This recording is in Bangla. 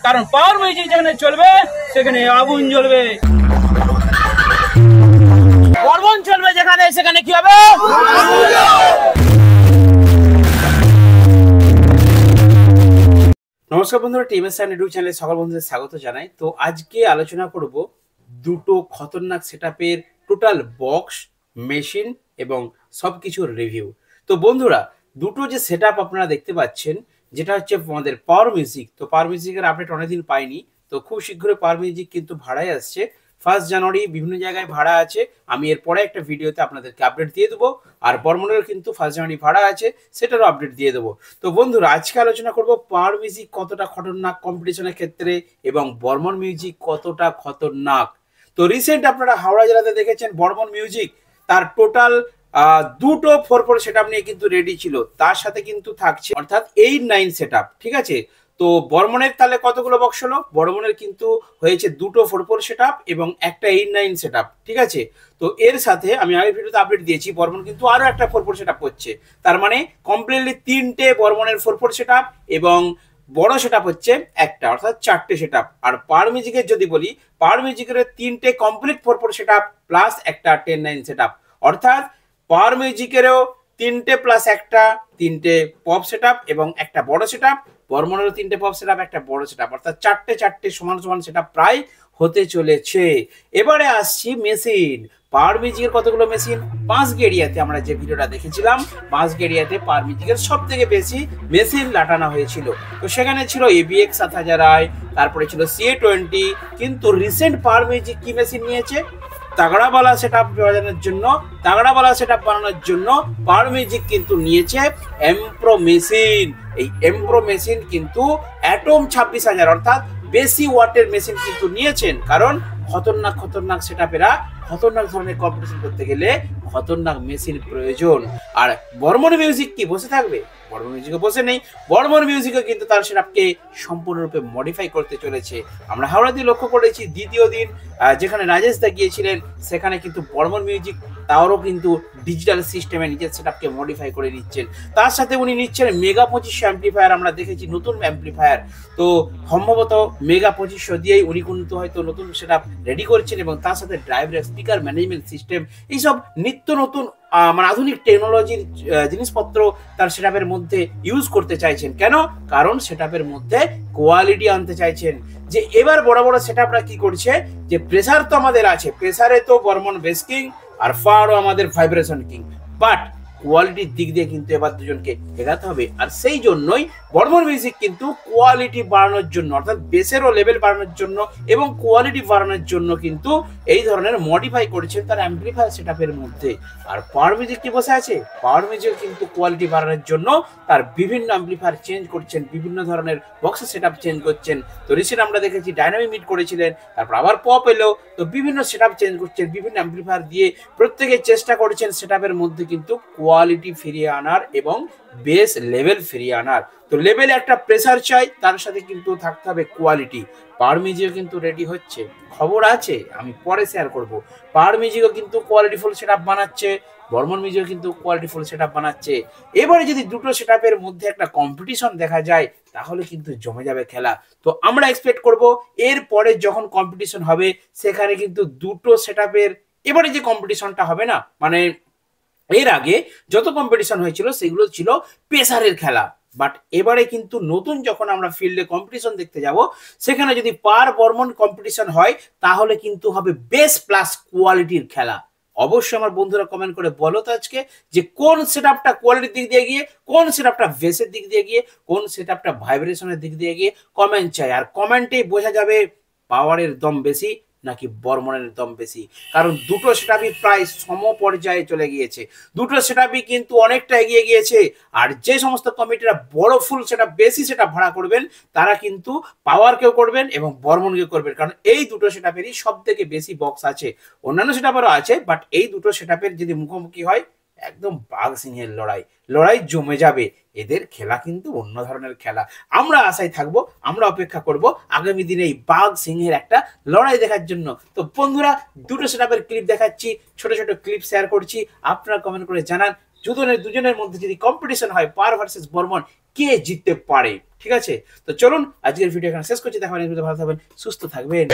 কারণ পাওয়ার মিউজিক যেখানে চলবে সেখানে আগুন জ্বলবে, বর্মন চলবে যেখানে সেখানে কি হবে। নমস্কার বন্ধুরা, টিএমএস ইউটিউব চ্যানেলে সকল বন্ধুদের স্বাগত জানাই। তো আজকে আলোচনা করব দুটো খতরনাক সেটআপের টোটাল বক্স, মেশিন এবং সবকিছুর রিভিউ। তো বন্ধুরা, দুটো যে সেটআপ আপনারা দেখতে পাচ্ছেন, যেটা হচ্ছে আমাদের পাওয়ার মিউজিক। তো পাওয়ার মিউজিকের আপডেট অনেকদিন পাইনি, তো খুব শীঘ্রই পাওয়ার মিউজিক কিন্তু ভাড়ায় আসছে। 1 জানুয়ারি বিভিন্ন জায়গায় ভাড়া আছে, আমি এরপরে একটা ভিডিওতে আপনাদেরকে আপডেট দিয়ে দেবো। আর বর্মনেরও কিন্তু 1 জানুয়ারি ভাড়া আছে, সেটারও আপডেট দিয়ে দেবো। তো বন্ধুরা, আজকে আলোচনা করব পাওয়ার মিউজিক কতটা খতরনাক কম্পিটিশনের ক্ষেত্রে এবং বর্মন মিউজিক কতটা খতরনাক। তো রিসেন্ট আপনারা হাওড়া জেলাতে দেখেছেন বর্মন মিউজিক তার টোটাল দুটো 4/4 সেটআপ নিয়ে কিন্তু রেডি ছিল, তার সাথে কিন্তু থাকছে অর্থাৎ 8-9 সেটআপ। ঠিক আছে, তো বর্মনের তাহলে কতগুলো বক্স হলো? বর্মনের কিন্তু হয়েছে দুটো 4/4 সেটআপ এবং একটা 8-9 সেটআপ। ঠিক আছে, তো এর সাথে আমি আগের ভিডিওতে আপডেট দিয়েছি বর্মন কিন্তু আরো একটা 4/4 সেটআপ করছে। তার মানে কমপ্লিটলি 3টে বর্মনের 4/4 সেটআপ এবং বড় সেটআপ হচ্ছে একটা, অর্থাৎ 4টে সেটআপ। আর পাওয়ার মিউজিকের যদি বলি, পাওয়ার মিউজিকের 3টে কমপ্লিট 4/4 সেটআপ প্লাস একটা 10-9 সেটআপ, অর্থাৎ পাওয়ার মিউজিকেরও 3টে প্লাস একটা 3টে পপ সেটআপ এবং একটা বড় সেটআপ। বর্মনেরও 3টে পপ সেটআপ একটা বড় সেটআপ, অর্থাৎ 4টে সমান সমান সেটআপ প্রায় হতে চলেছে। এবারে আসছি মেশিন। পাওয়ার মিউজিকের কতগুলো মেশিন? 5 এরিয়াতে আমরা যে ভিডিওটা দেখেছিলাম, 5 এরিয়াতে পাওয়ার মিউজিকের সব থেকে বেশি মেশিন লাটানো হয়েছিল। তো সেখানে ছিল ABX 7000i, তারপরে ছিল CA20। কিন্তু রিসেন্ট পাওয়ার মিউজিক কি মেশিন নিয়েছে? তাগড়াওয়ালা সেটআপ বানানোর জন্য পাওয়ার মিউজিক কিন্তু নিয়েছে এমপ্রো মেশিন। এই এমপ্রো মেশিন কিন্তু অ্যাটম 26000 অর্থাৎ বেশি ওয়াটের মেশিন কিন্তু নিয়েছেন, কারণ খতরনাক সেটআপেরা খতরনাক ধরনের কম্পিটিশন করতে গেলে খতরনাক মেশিন প্রয়োজন। আর বর্মন মিউজিক কি বসে থাকবে? বর্মন মিউজিকও বসে নেই। বর্মন মিউজিকও কিন্তু তার সেটআপকে সম্পূর্ণরূপে মডিফাই করতে চলেছে। আমরা হাওড়া দিয়ে লক্ষ্য করেছি দ্বিতীয় দিন যেখানে রাজেশ দা গিয়েছিলেন, সেখানে কিন্তু বর্মন মিউজিক তারও কিন্তু ডিজিটাল সিস্টেমে নিজের সেটআপকে মডিফাই করে নিচ্ছেন। তার সাথে উনি নিচ্ছেন মেগা 2500 অ্যাম্পলিফায়ার। আমরা দেখেছি নতুন অ্যাম্পলিফায়ার, তো সম্ভবত মেগা 2500 দিয়েই উনি কিন্তু হয়তো নতুন সেটআপ রেডি করছেন এবং তার সাথে ড্রাইভার, স্পিকার ম্যানেজমেন্ট সিস্টেম, এইসব নিত্য নতুন মানে আধুনিক টেকনোলজির জিনিসপত্র তার সেটআপের মধ্যে ইউজ করতে চাইছেন। কেন? কারণ সেটআপের মধ্যে কোয়ালিটি আনতে চাইছেন। যে এবার বড় বড় সেটআপরা কি করছে, যে প্রেসার তো আমাদের আছে, প্রেসারে তো বর্মন বেস কিং আর ফারও আমাদের ভাইব্রেশন কিং, বাট কোয়ালিটির দিক দিয়ে কিন্তু এবার দুজনকে এগাতে হবে। আর সেই জন্যই বর্মন মিউজিক কিন্তু কোয়ালিটি বাড়ানোর জন্য, অর্থাৎ বেসেরও লেভেল বাড়ানোর জন্য এবং কোয়ালিটি বাড়ানোর জন্য কিন্তু এই ধরনের মডিফাই করেছেন তার অ্যাম্পলিফায়ার সেটআপের মধ্যে। আর পাওয়ার মিউজিক কি বসে আছে? পাওয়ার মিউজিক কিন্তু কোয়ালিটি বাড়ানোর জন্য তার বিভিন্ন অ্যাম্পলিফায়ার চেঞ্জ করছেন, বিভিন্ন ধরনের বক্সের সেটআপ চেঞ্জ করছেন। তো রিসেন্ট আমরা দেখেছি ডাইনামিক মিড করেছিলেন, তারপর আবার পপ এলো, তো বিভিন্ন সেটআপ চেঞ্জ করছেন, বিভিন্ন অ্যাম্পলিফায়ার দিয়ে প্রত্যেকে চেষ্টা করছেন সেটআপের মধ্যে কিন্তু কোয়ালিটি ফিরিয়ে আনার এবং বেস লেভেল ফিরিয়ে আনার। তো লেভেলে একটা প্রেসার চাই, তার সাথে কিন্তু থাকতে হবে কোয়ালিটি। পাওয়ার মিউজিকও কিন্তু রেডি হচ্ছে, খবর আছে, আমি পরে শেয়ার করব। পাওয়ার মিউজিকও কিন্তু কোয়ালিটিফুল সেটআপ বানাচ্ছে, বর্মন মিউজিকও কিন্তু কোয়ালিটিফুল সেটআপ বানাচ্ছে। এবারে যদি দুটো সেটআপের মধ্যে একটা কম্পিটিশন দেখা যায়, তাহলে কিন্তু জমে যাবে খেলা। তো আমরা এক্সপেক্ট করব এরপরে যখন কম্পিটিশন হবে, সেখানে কিন্তু দুটো সেটআপের এবারে যে কম্পিটিশনটা হবে না, মানে এর আগে যত কম্পিটিশন হয়েছিল সেগুলো ছিল প্রেসারের খেলা, বাট এবারে কিন্তু নতুন যখন আমরা ফিল্ডে কম্পিটিশন দেখতে যাব, সেখানে যদি পার বর্মন কম্পিটিশন হয়, তাহলে কিন্তু হবে বেস প্লাস কোয়ালিটির খেলা। অবশ্যই আমার বন্ধুরা কমেন্ট করে বলো তো আজকে, যে কোন সেটআপটা কোয়ালিটির দিক দিয়ে গিয়ে, কোন সেটআপটা বেসের দিক দিয়ে গিয়ে, কোন সেটআপটা ভাইব্রেশনের দিক দিয়ে গিয়ে কমেন্ট চাই। আর কমেন্টেই বোঝা যাবে পাওয়ারের দম বেশি নাকি বর্মনের দম বেশি, কারণ দুটো সেটআপই প্রায় সম পর্যায়ে চলে গিয়েছে, দুটো সেটআপই কিন্তু অনেকটা এগিয়ে গিয়েছে। আর যে সমস্ত কমিটিরা বড় ফুল সেটআপ, বেশি সেটআপ ভাড়া করবেন, তারা কিন্তু পাওয়ারকেও করবেন এবং বর্মনকে করবেন, কারণ এই দুটো সেটআপেরই সব থেকে বেশি বক্স আছে। অন্যান্য সেটআপেরও আছে, বাট এই দুটো সেটআপের যদি মুখোমুখি হয়, একদম বাঘ সিংহের লড়াই জমে যাবে। এদের খেলা কিন্তু অন্য ধরনের খেলা। আমরা আশায় থাকবো, আমরা অপেক্ষা করব আগামী দিনে এই বাঘ সিংহের একটা লড়াই দেখার জন্য। তো বন্ধুরা, দুটো সেটআপের ক্লিপ দেখাচ্ছি, ছোট ছোট ক্লিপ শেয়ার করছি, আপনারা কমেন্ট করে জানান দুজনের মধ্যে যদি কম্পিটিশন হয় পার ভার্সেস বর্মন, কে জিততে পারে। ঠিক আছে, তো চলুন আজকের ভিডিও এখানে শেষ করছি। দেখা হবে, ভালো থাকবেন, সুস্থ থাকবেন।